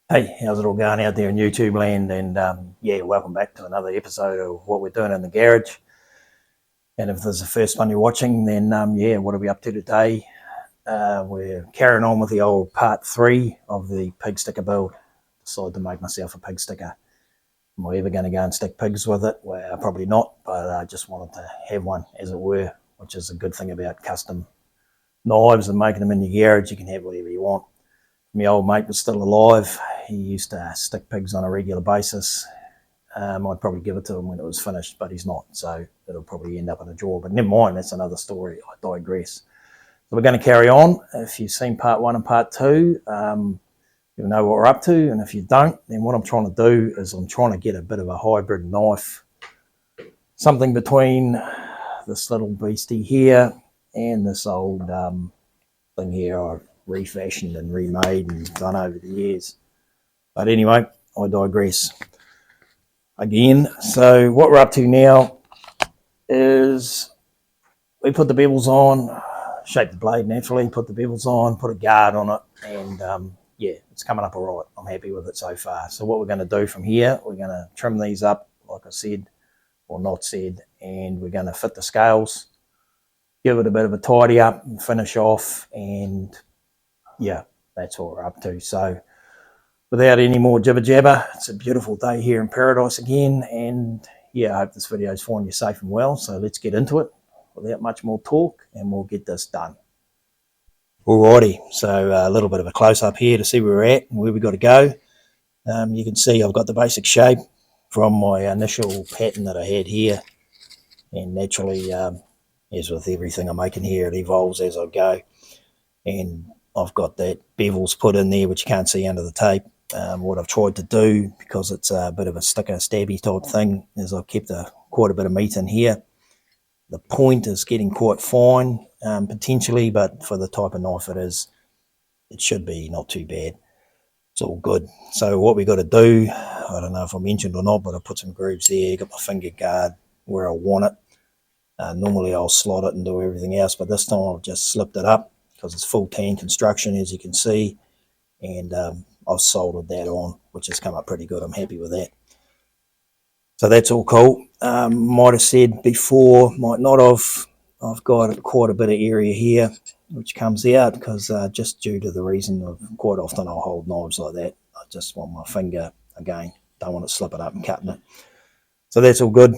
Hey, how's it all going out there in YouTube land? And yeah, welcome back to another episode of what we're doing in the garage. And if this is the first one you're watching, then yeah, what are we up to today? We're carrying on with the old part 3 of the pig sticker build. Decided to make myself a pig sticker. Am I ever going to go and stick pigs with it? Well, probably not, but I just wanted to have one, as it were, which is a good thing about custom knives and making them in your garage. You can have whatever you want. My old mate was still alive. He used to stick pigs on a regular basis. I'd probably give it to him when it was finished, but he's not, so it'll probably end up in a drawer. But never mind, that's another story. I digress. So we're going to carry on. If you've seen part 1 and part 2, you'll know what we're up to. And if you don't, then what I'm trying to do is I'm trying to get a bit of a hybrid knife, something between this little beastie here and this old thing here I've refashioned and remade and done over the years. But anyway, I digress again. So what we're up to now is we put the bevels on, shape the blade naturally, put the bevels on, put a guard on it, and yeah, it's coming up all right. I'm happy with it so far. So what we're going to do from here, we're going to trim these up, like I said, or not said, and we're going to fit the scales, give it a bit of a tidy up and finish off, and yeah, that's what we're up to. So without any more jibber jabber, it's a beautiful day here in paradise again, and yeah, I hope this video is finding you safe and well. So let's get into it without much more talk, and we'll get this done. Alrighty, so a little bit of a close-up here to see where we're at and where we've got to go. You can see I've got the basic shape from my initial pattern that I had here, and naturally, as with everything I'm making here, it evolves as I go, and I've got that bevels put in there, which you can't see under the tape. What I've tried to do, because it's a bit of a sticker stabby type thing, is I've kept quite a bit of meat in here. The point is getting quite fine, potentially, but for the type of knife it is, it should be not too bad. It's all good. So what we got to do, I don't know if I mentioned or not, but I put some grooves there, got my finger guard where I want it. Normally I'll slot it and do everything else, but this time I've just slipped it up because it's full tan construction, as you can see, and I've soldered that on, which has come up pretty good. I'm happy with that. So that's all cool. Might have said before, might not have, I've got quite a bit of area here which comes out because just due to the reason of quite often I'll hold knives like that. I just want my finger, again, don't want to slip it up and cutting it. So that's all good.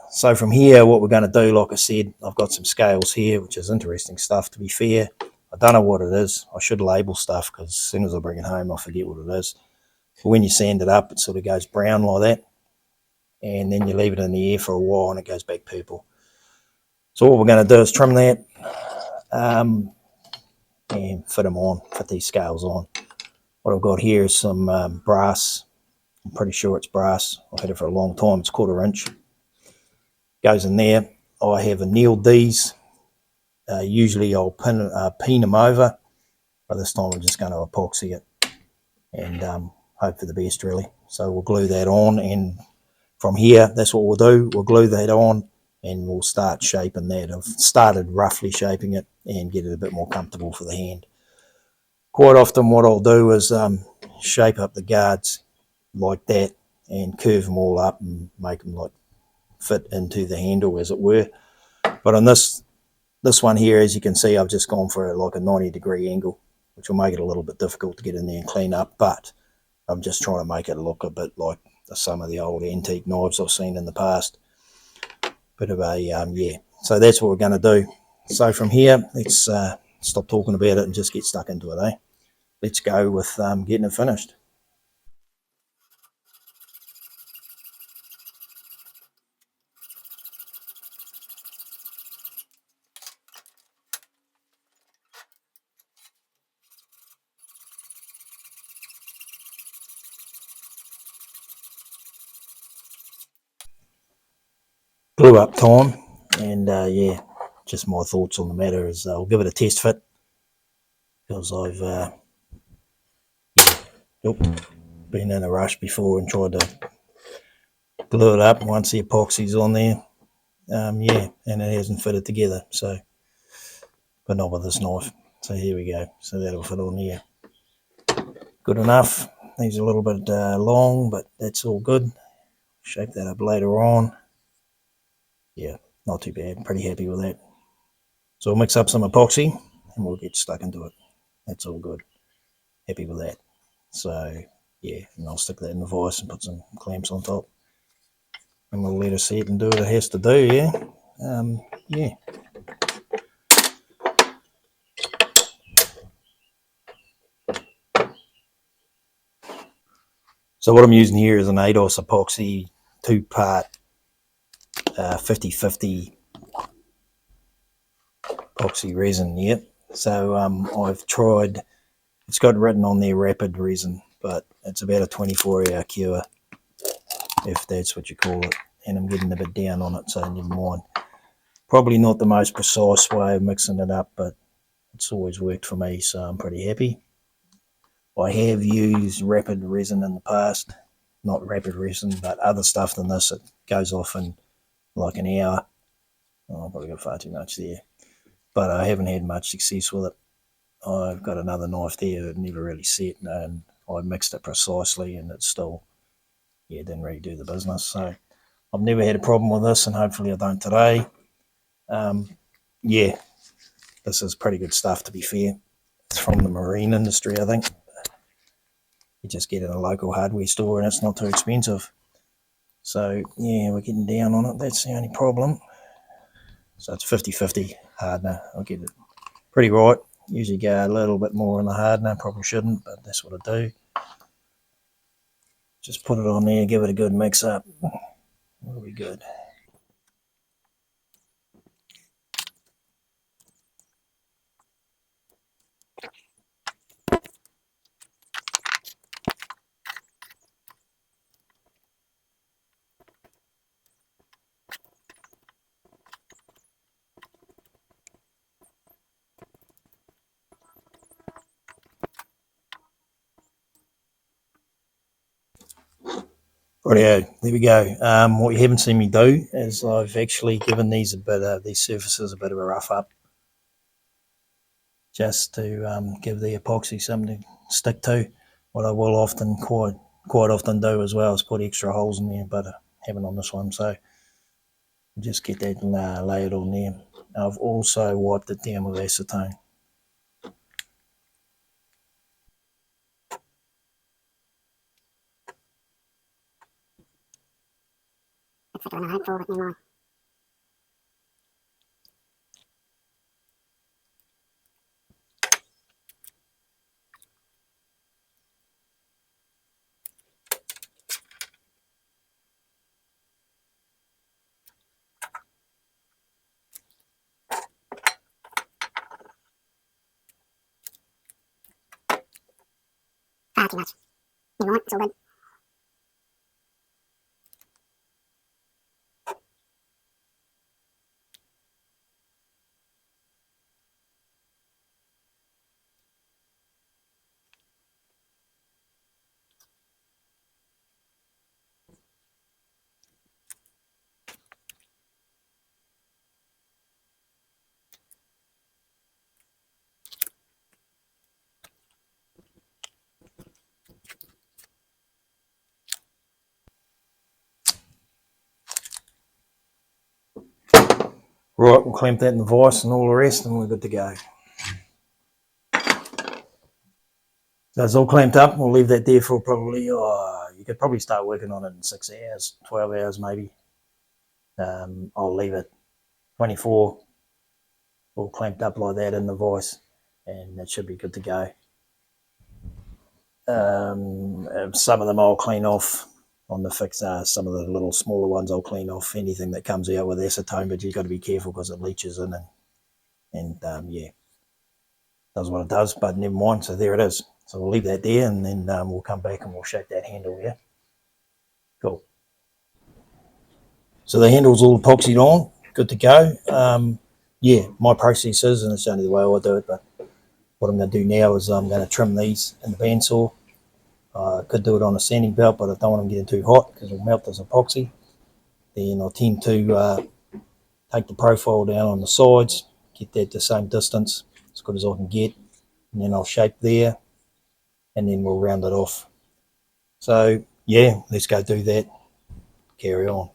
So from here, what we're going to do, like I said, I've got some scales here, which is interesting stuff, to be fair. I don't know what it is. I should label stuff because as soon as I bring it home, I forget what it is. But when you sand it up, it sort of goes brown like that. And then you leave it in the air for a while and it goes back purple. So what we're going to do is trim that and fit them on, fit these scales on. What I've got here is some brass. I'm pretty sure it's brass. I've had it for a long time. It's 1/4 inch. Goes in there. I have annealed these. Usually I'll peen them over, but this time I'm just going to epoxy it and hope for the best, really. So we'll glue that on, and from here, that's what we'll do. We'll glue that on and we'll start shaping that. I've started roughly shaping it and get it a bit more comfortable for the hand. Quite often what I'll do is shape up the guards like that and curve them all up and make them like fit into the handle, as it were. But on this one here, as you can see, I've just gone for like a 90-degree angle, which will make it a little bit difficult to get in there and clean up, but I'm just trying to make it look a bit like some of the old antique knives I've seen in the past. Bit of a, yeah. So that's what we're going to do. So from here, let's stop talking about it and just get stuck into it, eh? Let's go with getting it finished. Glue up time, and yeah, just my thoughts on the matter is I'll give it a test fit because I've been in a rush before and tried to glue it up once the epoxy's on there. Yeah, and it hasn't fitted together, so, but not with this knife. So here we go. So that'll fit on there. Good enough. these are a little bit long, but that's all good. Shape that up later on. Yeah, not too bad. Pretty happy with that. So we'll mix up some epoxy and we'll get stuck into it. That's all good. Happy with that. So yeah, and I'll stick that in the vise and put some clamps on top. And we'll let it set and do what it has to do, yeah? Yeah. So what I'm using here is an ADOS epoxy 2-part 50/50 epoxy resin, yep. So I've tried, it's got written on there rapid resin, but it's about a 24-hour cure, if that's what you call it. And I'm getting a bit down on it, so never mind. Probably not the most precise way of mixing it up, but it's always worked for me, so I'm pretty happy. I have used rapid resin in the past, not rapid resin, but other stuff than this. It goes off in like an hour. Oh, I probably got far too much there, but I haven't had much success with it. I've got another knife there that never really set, and I mixed it precisely, and it still, yeah, didn't really do the business. So I've never had a problem with this, and hopefully I don't today. Yeah, this is pretty good stuff, to be fair. It's from the marine industry, I think. You just get it in a local hardware store and it's not too expensive. So yeah, we're getting down on it. That's the only problem. So it's 50/50 hardener. I'll get it pretty right. Usually go a little bit more in the hardener, probably shouldn't, but that's what I do. Just put it on there, give it a good mix up. It'll be good. Rightio, there we go. What you haven't seen me do is I've actually given these these surfaces a bit of a rough up, just to give the epoxy something to stick to. What I will often, quite often do as well, is put extra holes in there, but I haven't on this one, so just get that layered on there. I've also wiped it down with acetone. It's like I hope for, but never mind. Far too much. Never mind, it's all good. Right, we'll clamp that in the vise and all the rest, and we're good to go. So it's all clamped up. We'll leave that there for probably, you could probably start working on it in 6 hours, 12 hours maybe. I'll leave it 24, all clamped up like that in the vise, and that should be good to go. Some of them I'll clean off on the fixer. Some of the little smaller ones I'll clean off. Anything that comes out with acetone, but you've got to be careful because it leaches in, and yeah, does what it does, but never mind. So there it is. So we'll leave that there, and then we'll come back and we'll shape that handle, yeah? Cool. So the handle's all epoxied on, good to go. Yeah, my process is, and it's only the way I do it, but what I'm going to do now is I'm going to trim these in the bandsaw. I could do it on a sanding belt, but I don't want them getting too hot because it'll melt this epoxy. Then I tend to take the profile down on the sides, get that the same distance, as good as I can get, and then I'll shape there, and then we'll round it off. So yeah, let's go do that. Carry on.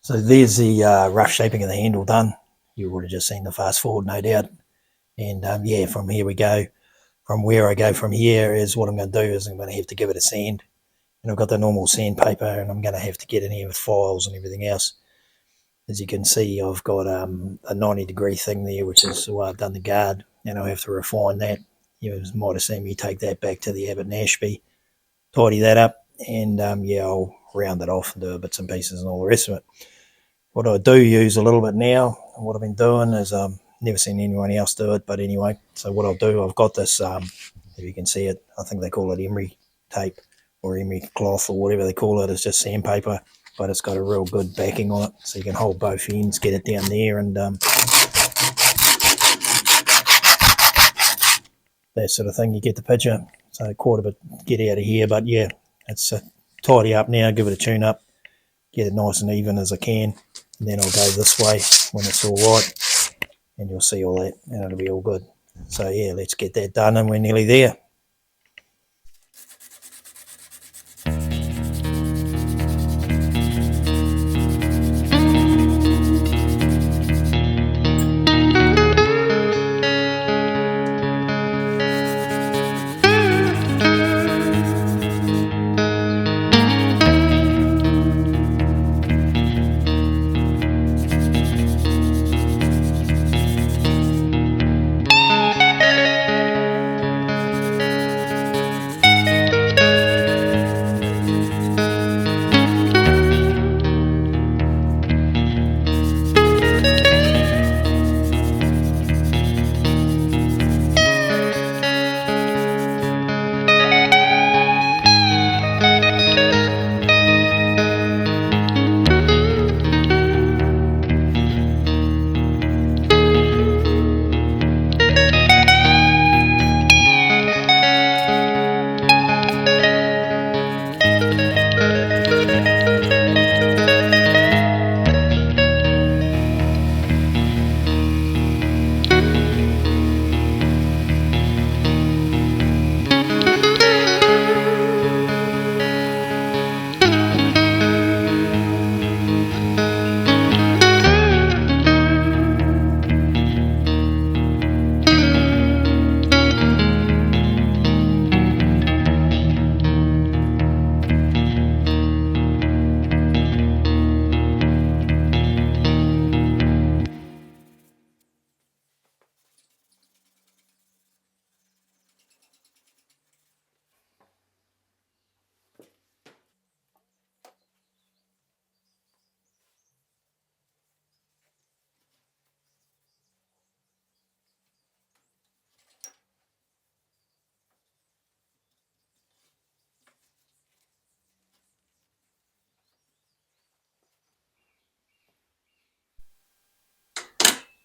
So there's the rough shaping of the handle done. You would have just seen the fast forward, no doubt. And yeah, from here we go. From where I go from here is what I'm going to do is I'm going to have to give it a sand. And I've got the normal sandpaper, and I'm going to have to get in here with files and everything else. As you can see, I've got a 90-degree thing there, which is where I've done the guard, and I'll have to refine that. You might have seen me take that back to the Abbott Nashby, tidy that up, and yeah, I'll round it off and do bits and pieces and all the rest of it. What I do use a little bit now, and what I've been doing is never seen anyone else do it, but anyway, so what I'll do, I've got this, if you can see it, I think they call it emery tape or emery cloth or whatever they call it. It's just sandpaper, but it's got a real good backing on it, so you can hold both ends, get it down there, and that sort of thing. You get the picture. So quite a bit get out of here, but yeah, it's tidy up now, give it a tune up, get it nice and even as I can, and then I'll go this way when it's all right, and you'll see all that, and it'll be all good. So yeah, let's get that done, and we're nearly there.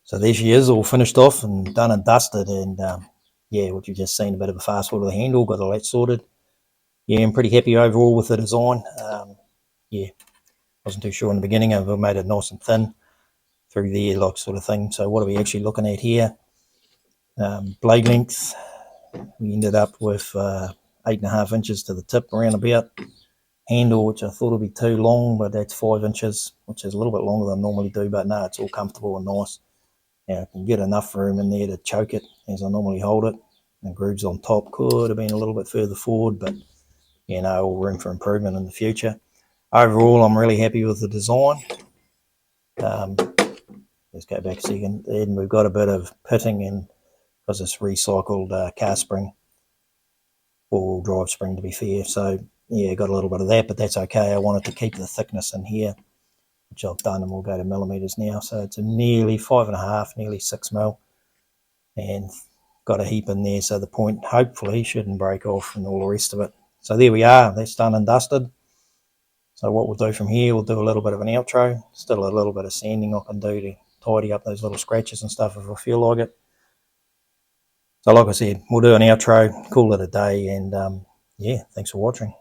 So there she is, all finished off and done and dusted. And yeah, what you've just seen, a bit of a fast forward of the handle, got all that sorted. Yeah, I'm pretty happy overall with the design. Yeah, wasn't too sure in the beginning. I've made it nice and thin through there, like sort of thing. So what are we actually looking at here? Blade length, we ended up with 8.5 inches to the tip around about. Handle, which I thought would be too long, but that's 5 inches, which is a little bit longer than I normally do, but no, it's all comfortable and nice. Now I can get enough room in there to choke it as I normally hold it. The grooves on top could have been a little bit further forward, but you know, all room for improvement in the future. Overall, I'm really happy with the design. Let's go back a second. Then we've got a bit of pitting in because it's recycled car spring, four-wheel drive spring to be fair. So yeah, got a little bit of that, but that's okay. I wanted to keep the thickness in here, which I've done, and we'll go to millimeters now. So it's a nearly 5.5, nearly 6 mil, and got a heap in there, so the point hopefully shouldn't break off and all the rest of it. So there we are, that's done and dusted. So what we'll do from here, we'll do a little bit of an outro, still a little bit of sanding I can do to tidy up those little scratches and stuff if I feel like it. So like I said, we'll do an outro, call it a day, and yeah, thanks for watching.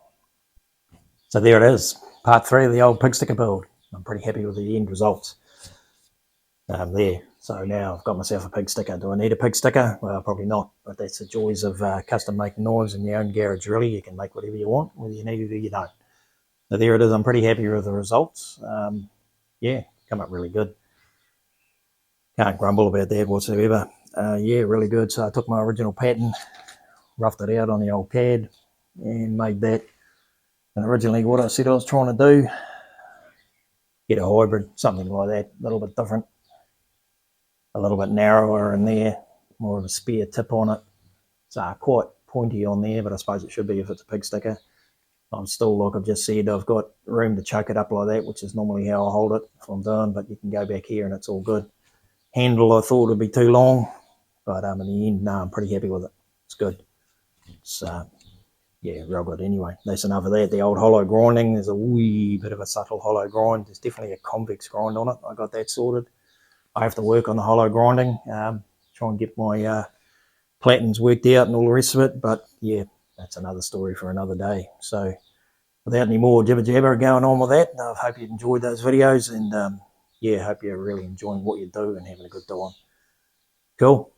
So there it is, part 3 of the old pig sticker build. I'm pretty happy with the end results. There, so now I've got myself a pig sticker. Do I need a pig sticker? Well, probably not, but that's the joys of custom making knives in your own garage, really. You can make whatever you want, whether you need it or you don't. So there it is, I'm pretty happy with the results. Yeah, come up really good. Can't grumble about that whatsoever. Yeah, really good. So I took my original pattern, roughed it out on the old CAD, and made that. And originally what I said I was trying to do, get a hybrid, something like that, a little bit different. A little bit narrower in there, more of a spear tip on it. It's quite pointy on there, but I suppose it should be if it's a pig sticker. I'm still, like I've just said, I've got room to choke it up like that, which is normally how I hold it if I'm doing, but you can go back here and it's all good. Handle I thought would be too long, but in the end, no, I'm pretty happy with it. It's good. It's, yeah, real good anyway. That's enough of that. The old hollow grinding, there's a wee bit of a subtle hollow grind. There's definitely a convex grind on it. I got that sorted. I have to work on the hollow grinding, try and get my platens worked out and all the rest of it. But yeah, that's another story for another day. So without any more jibber jabber going on with that, I hope you enjoyed those videos, and yeah, hope you're really enjoying what you do and having a good time. Cool.